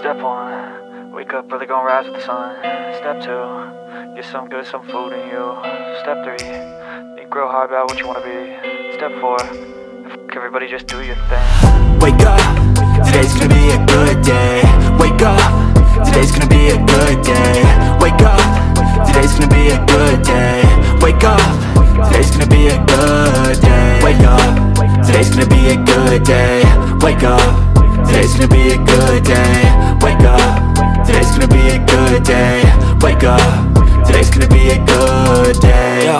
Step 1, wake up early, gonna rise with the sun. Step 2, get some good, some food in you. Step 3, think real hard about what you wanna be. Step 4, everybody just do your thing. Wake up, today's gonna be a good day. Wake up, today's gonna be a good day. Wake up, today's gonna be a good day. Wake up, today's gonna be a good day. Wake up, today's gonna be a good day. Wake up, today's gonna be a good day. Wake up, today's gonna be a good day. Wake up, today's gonna be a good day. Yo,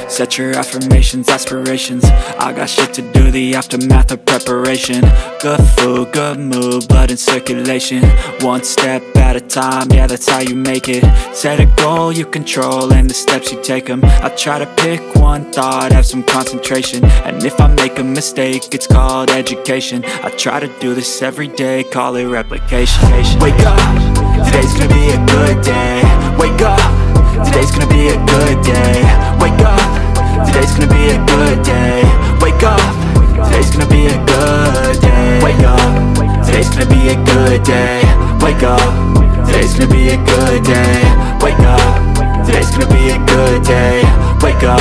set your affirmations, aspirations. I got shit to do, the aftermath of preparation. Good food, good mood, blood in circulation. One step at a time, yeah, that's how you make it. Set a goal you control and the steps you take them. I try to pick one thought, have some concentration. And if I make a mistake, it's called education. I try to do this every day, call it replication. Wake up, today's gonna be a good day. Wake up, today's gonna be a good day. Wake up, today's gonna be a good day. Wake up, today's gonna be a good day. Wake up, today's gonna be a good day. Wake up, today's gonna be a good day. Wake up, today's gonna be a good day. Wake up,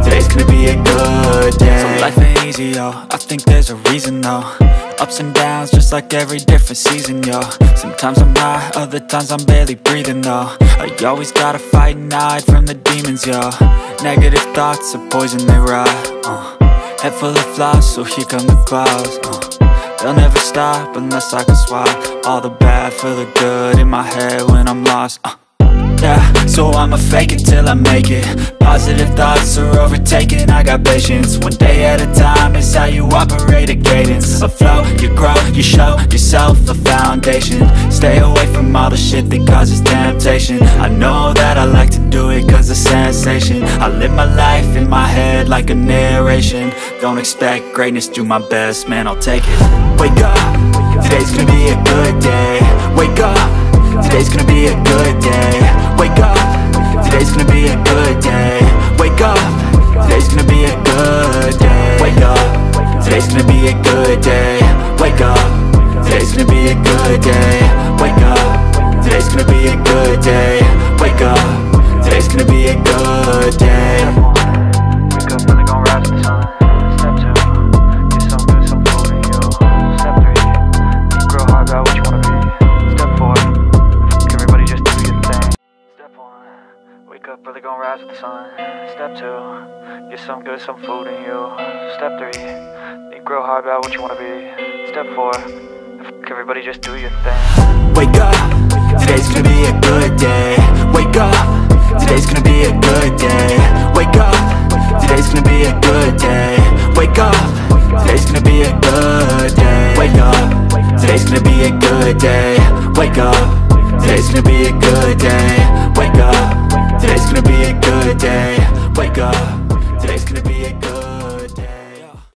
today's gonna be a good day. So life ain't easy, yo, I think there's a reason though. Ups and downs, just like every different season, yo. Sometimes I'm high, other times I'm barely breathing, though. I always gotta fight and hide from the demons, yo. Negative thoughts are poison, they rot. Head full of flies, so here come the clouds. They'll never stop unless I can swap all the bad for the good in my head when I'm lost. Yeah, so I'ma fake it till I make it. Positive thoughts are overtaken, I got patience. One day at a time is how you operate a cadence. A flow, you grow, you show yourself a foundation. Stay away from all the shit that causes temptation. I know that I like to do it cause it's sensation. I live my life in my head like a narration. Don't expect greatness, do my best, man, I'll take it. Wake up, today's gonna be a good day. Wake up, today's gonna be a good day. Wake up, today's gonna be a good day. Wake up, today's gonna be a good day. Wake up, today's gonna be a good day. Wake up, today's gonna be a good day. Wake up, today's gonna be a good day. Wake up, today's gonna be a good day. Wake up early, gonna rise with the sun. Step 2, get some good, some food in you. Step 3, think real hard about what you wanna be. Step 4, everybody just do your thing. Step 1, wake up early, gonna rise with the sun. Step 2, get some good, some food in you. Step 3, think real hard about what you wanna be. Step 4, everybody just do your thing. Wake up, today's gonna be a good day. Wake up, today's gonna be a good day. Wake up, today's gonna be a good day. Wake up, today's gonna be a good day. Wake up, today's gonna be a good day. Wake up, today's gonna be a good day.